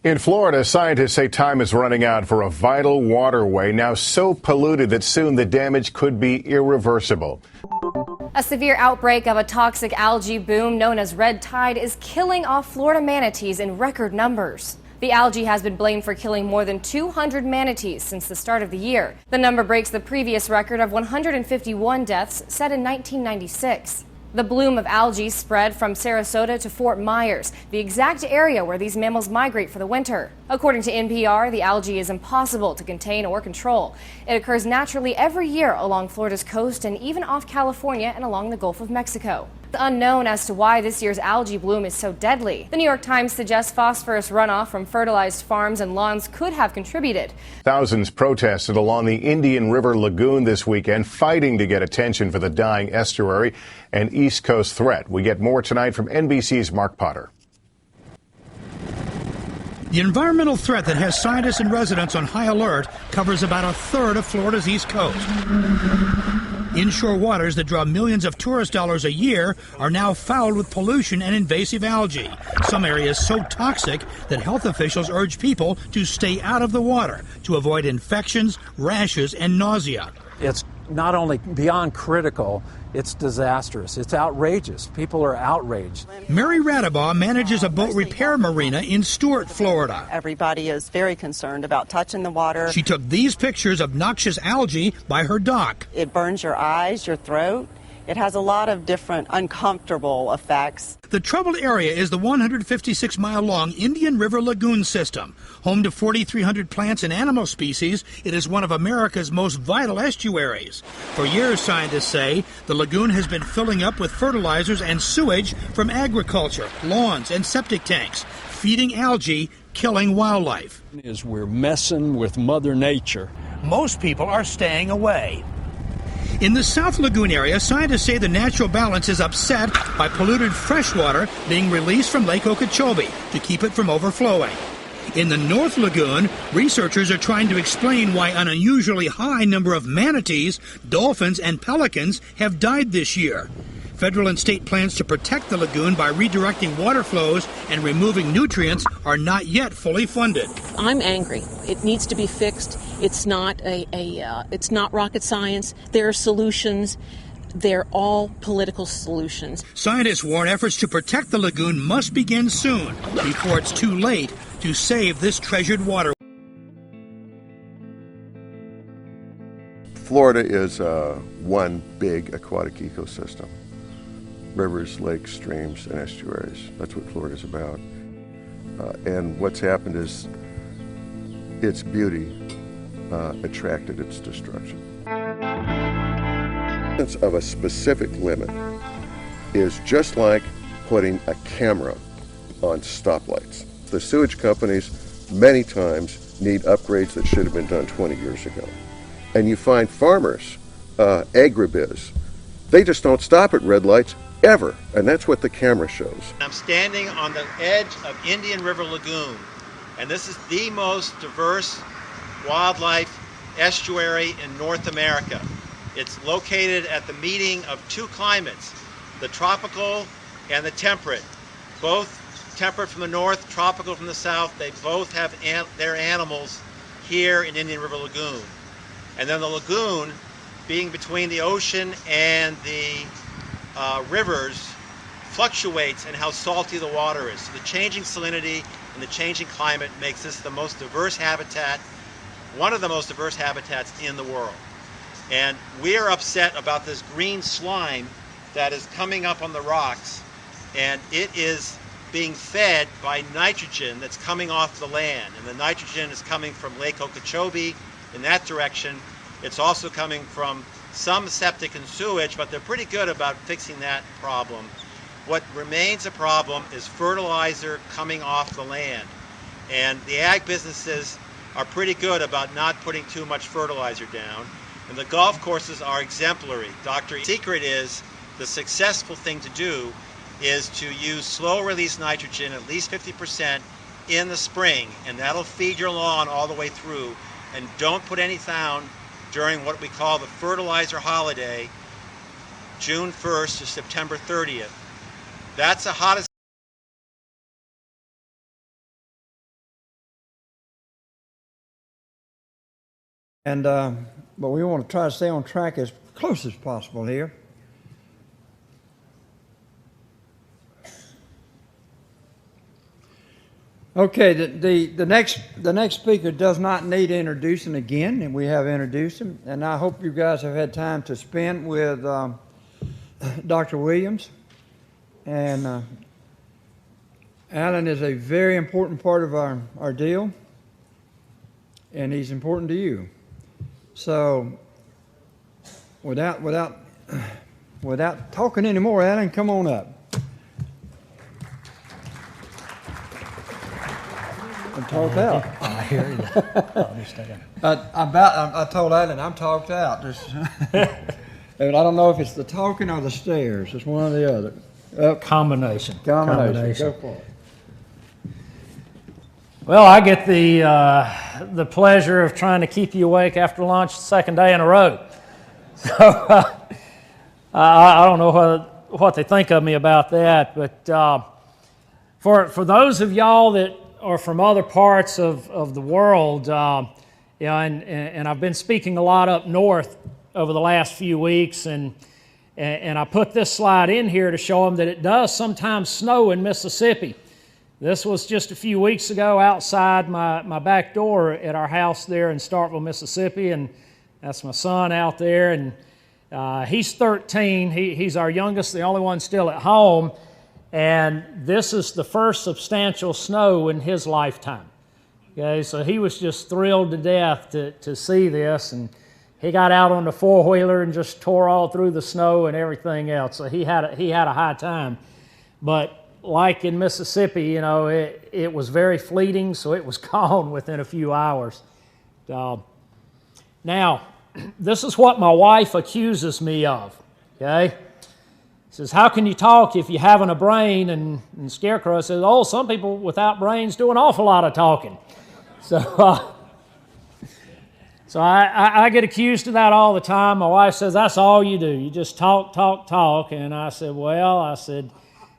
In Florida, scientists say time is running out for a vital waterway now so polluted that soon the damage could be irreversible. A severe outbreak of a toxic algae bloom known as red tide is killing off Florida manatees in record numbers. The algae has been blamed for killing more than 200 manatees since the start of the year. The number breaks the previous record of 151 deaths set in 1996. The bloom of algae spread from Sarasota to Fort Myers, the exact area where these mammals migrate for the winter. According to NPR, the algae is impossible to contain or control. It occurs naturally every year along Florida's coast and even off California and along the Gulf of Mexico. It's unknown as to why this year's algae bloom is so deadly. The New York Times suggests phosphorus runoff from fertilized farms and lawns could have contributed. Thousands protested along the Indian River Lagoon this weekend, fighting to get attention for the dying estuary and East Coast threat. We get more tonight from NBC's Mark Potter. The environmental threat that has scientists and residents on high alert covers about a third of Florida's East Coast. Inshore waters that draw millions of tourist dollars a year are now fouled with pollution and invasive algae. Some areas so toxic that health officials urge people to stay out of the water to avoid infections, rashes, and nausea. It's not only beyond critical, it's disastrous. It's outrageous. People are outraged. Mary Radabaugh manages a boat repair marina in Stuart, Florida. Everybody is very concerned about touching the water. She took these pictures of noxious algae by her dock. It burns your eyes, your throat. It has a lot of different uncomfortable effects. The troubled area is the 156-mile-long Indian River Lagoon system. Home to 4,300 plants and animal species, it is one of America's most vital estuaries. For years, scientists say, the lagoon has been filling up with fertilizers and sewage from agriculture, lawns, and septic tanks, feeding algae, killing wildlife. We're messing with Mother Nature. Most people are staying away. In the South Lagoon area, scientists say the natural balance is upset by polluted freshwater being released from Lake Okeechobee to keep it from overflowing. In the North Lagoon, researchers are trying to explain why an unusually high number of manatees, dolphins, and pelicans have died this year. Federal and state plans to protect the lagoon by redirecting water flows and removing nutrients are not yet fully funded. I'm angry. It needs to be fixed. It's not it's not rocket science. There are solutions. They're all political solutions. Scientists warn efforts to protect the lagoon must begin soon before it's too late to save this treasured water. Florida is one big aquatic ecosystem. Rivers, lakes, streams, and estuaries. That's what Florida's about. And what's happened is its beauty attracted its destruction. Of a specific limit is just like putting a camera on stoplights. The sewage companies many times need upgrades that should have been done 20 years ago. And you find farmers, agribiz, they just don't stop at red lights ever, and that's what the camera shows. I'm standing on the edge of Indian River Lagoon, and this is the most diverse wildlife estuary in North America. It's located at the meeting of two climates, the tropical and the temperate. Both temperate from the north, tropical from the south. They both have their animals here in Indian River Lagoon. And then the lagoon, being between the ocean and the rivers, fluctuates in how salty the water is. So the changing salinity and the changing climate makes this the most diverse habitat, one of the most diverse habitats in the world. And we are upset about this green slime that is coming up on the rocks, and it is being fed by nitrogen that's coming off the land. And the nitrogen is coming from Lake Okeechobee in that direction. It's also coming from some septic and sewage, but they're pretty good about fixing that problem. What remains a problem is fertilizer coming off the land. And the ag businesses are pretty good about not putting too much fertilizer down. And the golf courses are exemplary. The secret is, the successful thing to do is to use slow release nitrogen, at least 50% in the spring, and that'll feed your lawn all the way through. And don't put any down during what we call the fertilizer holiday, June 1st to September 30th. That's the hottest And but we want to try to stay on track as close as possible here. Okay, the next speaker does not need introducing again, and we have introduced him. And I hope you guys have had time to spend with Dr. Williams. And Alan is a very important part of our deal, and he's important to you. So, without talking anymore, Alan, come on up. I'm talked out. I hear you. I understand. I told Alan I'm talked out. And I don't know if it's the talking or the stairs. It's one or the other. Combination. Go for it. Well, I get the pleasure of trying to keep you awake after lunch the second day in a row. So I don't know what they think of me about that, but for those of y'all that are from other parts of the world, and I've been speaking a lot up north over the last few weeks, and I put this slide in here to show them that it does sometimes snow in Mississippi. This was just a few weeks ago outside my back door at our house there in Starkville, Mississippi, and that's my son out there, and he's 13. He's our youngest, the only one still at home, and this is the first substantial snow in his lifetime. Okay, so he was just thrilled to death to see this, and he got out on the four-wheeler and just tore all through the snow and everything else. So he had a high time. But like in Mississippi, you know, it was very fleeting, so it was gone within a few hours. Now, this is what my wife accuses me of, okay? Says, how can you talk if you haven't a brain? And Scarecrow says, oh, some people without brains do an awful lot of talking. So I get accused of that all the time. My wife says, that's all you do. You just talk. And I said, well,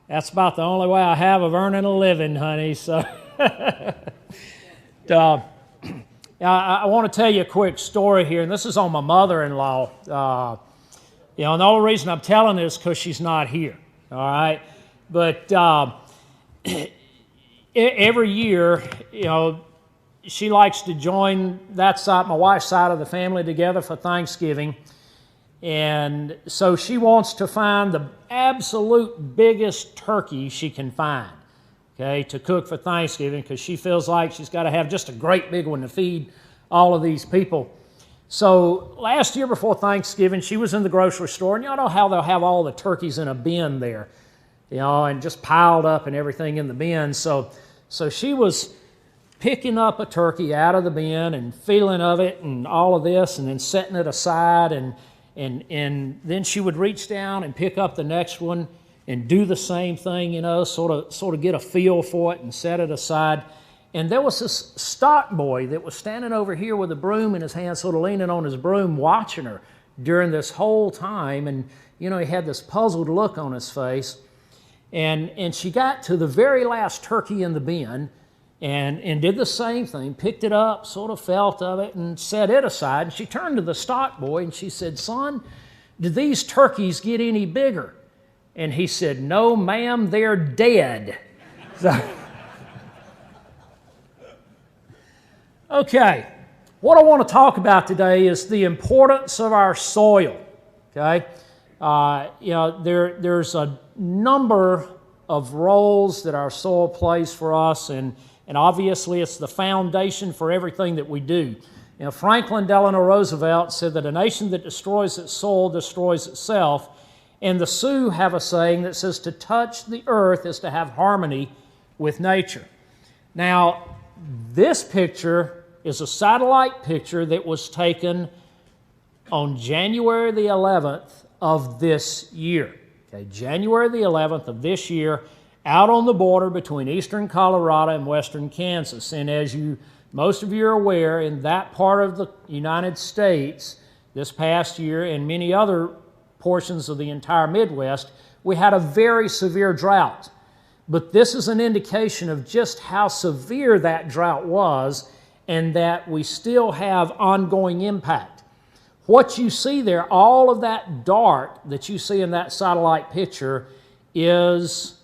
that's about the only way I have of earning a living, honey. So I want to tell you a quick story here, and this is on my mother-in-law. And the only reason I'm telling this is because she's not here, all right? But every year, she likes to join that side, my wife's side of the family together for Thanksgiving. And so she wants to find the absolute biggest turkey she can find, okay, to cook for Thanksgiving, because she feels like she's got to have just a great big one to feed all of these people. So last year before Thanksgiving, she was in the grocery store, and y'all know how they'll have all the turkeys in a bin there, and just piled up and everything in the bin. So she was picking up a turkey out of the bin and feeling of it and all of this, and then setting it aside, and then she would reach down and pick up the next one and do the same thing, sort of get a feel for it and set it aside. And there was this stock boy that was standing over here with a broom in his hand, sort of leaning on his broom, watching her during this whole time. And, he had this puzzled look on his face. And she got to the very last turkey in the bin and did the same thing, picked it up, sort of felt of it, and set it aside. And she turned to the stock boy and she said, son, did these turkeys get any bigger? And he said, no, ma'am, they're dead. Okay, what I want to talk about today is the importance of our soil, okay? There's a number of roles that our soil plays for us, and obviously it's the foundation for everything that we do. Franklin Delano Roosevelt said that a nation that destroys its soil destroys itself, and the Sioux have a saying that says to touch the earth is to have harmony with nature. Now, this picture is a satellite picture that was taken on January the 11th of this year. Okay, January the 11th of this year, out on the border between eastern Colorado and western Kansas. And as most of you are aware, in that part of the United States this past year and many other portions of the entire Midwest, we had a very severe drought. But this is an indication of just how severe that drought was and that we still have ongoing impact. What you see there, all of that dark that you see in that satellite picture is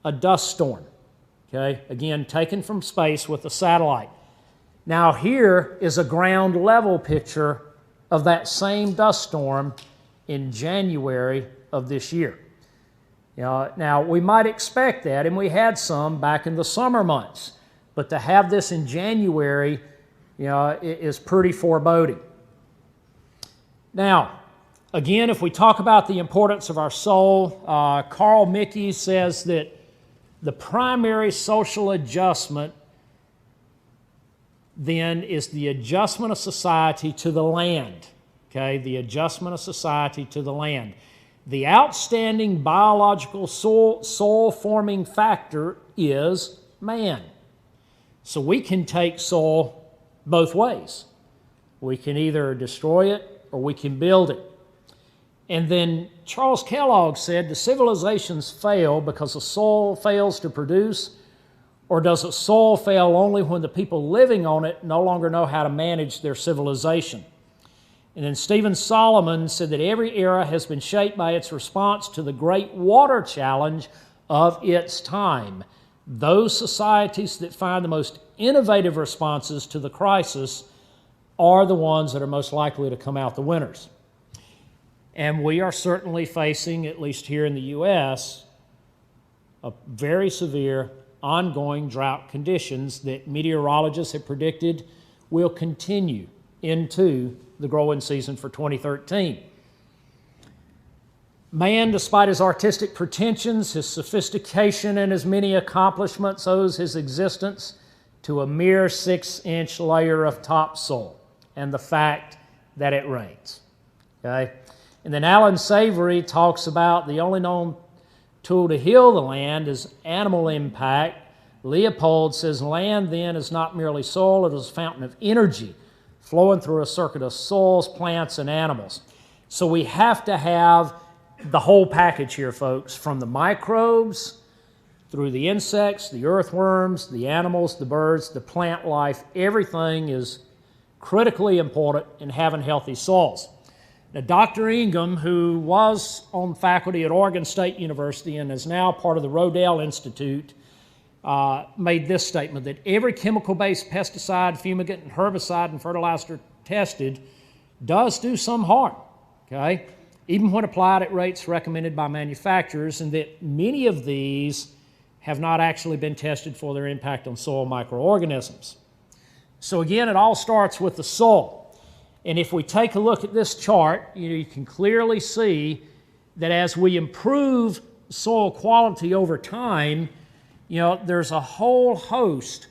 a dust storm, okay? Again, taken from space with a satellite. Now here is a ground level picture of that same dust storm in January of this year. Now we might expect that, and we had some back in the summer months, but to have this in January, is pretty foreboding. Now, again, if we talk about the importance of our soul, Carl Mickey says that the primary social adjustment then is the adjustment of society to the land. Okay, the adjustment of society to the land. The outstanding biological soul-forming factor is man. So we can take soil both ways. We can either destroy it or we can build it. And then Charles Kellogg said, do civilizations fail because the soil fails to produce, or does the soil fail only when the people living on it no longer know how to manage their civilization? And then Stephen Solomon said that every era has been shaped by its response to the great water challenge of its time. Those societies that find the most innovative responses to the crisis are the ones that are most likely to come out the winners. And we are certainly facing, at least here in the U.S., a very severe ongoing drought conditions that meteorologists have predicted will continue into the growing season for 2013. Man, despite his artistic pretensions, his sophistication, and his many accomplishments, owes his existence to a mere 6-inch layer of topsoil and the fact that it rains. Okay? And then Alan Savory talks about the only known tool to heal the land is animal impact. Leopold says land then is not merely soil, it is a fountain of energy flowing through a circuit of soils, plants, and animals. So we have to have the whole package here, folks, from the microbes through the insects, the earthworms, the animals, the birds, the plant life. Everything is critically important in having healthy soils. Now, Dr. Ingham, who was on faculty at Oregon State University and is now part of the Rodale Institute, made this statement that every chemical-based pesticide, fumigant, and herbicide and fertilizer tested does do some harm, okay, even when applied at rates recommended by manufacturers, and that many of these have not actually been tested for their impact on soil microorganisms. So again, it all starts with the soil. And if we take a look at this chart, you can clearly see that as we improve soil quality over time, there's a whole host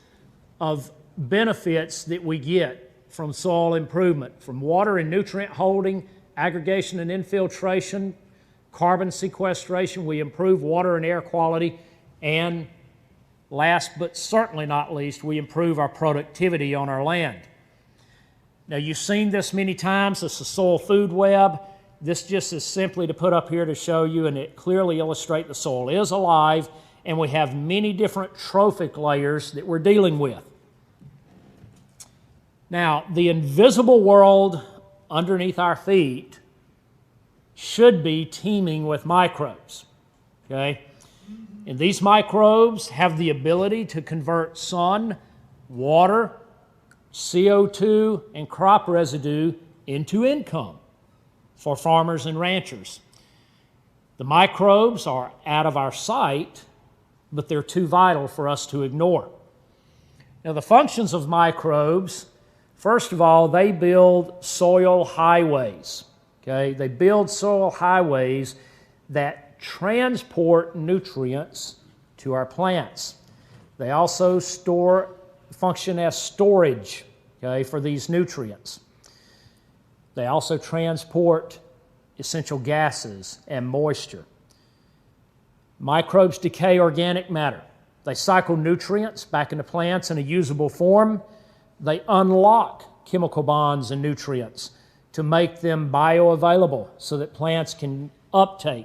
of benefits that we get from soil improvement, from water and nutrient holding, aggregation and infiltration, carbon sequestration. We improve water and air quality, and last but certainly not least, we improve our productivity on our land. Now, you've seen this many times. It's the soil food web. This just is simply to put up here to show you, and it clearly illustrates the soil is alive, and we have many different trophic layers that we're dealing with. Now, the invisible world underneath our feet should be teeming with microbes, okay? And these microbes have the ability to convert sun, water, CO2, and crop residue into income for farmers and ranchers. The microbes are out of our sight, but they're too vital for us to ignore. Now, the functions of microbes, first of all, they build soil highways. Okay? They build soil highways that transport nutrients to our plants. They also function as storage, okay, for these nutrients. They also transport essential gases and moisture. Microbes decay organic matter. They cycle nutrients back into plants in a usable form. They unlock chemical bonds and nutrients to make them bioavailable so that plants can uptake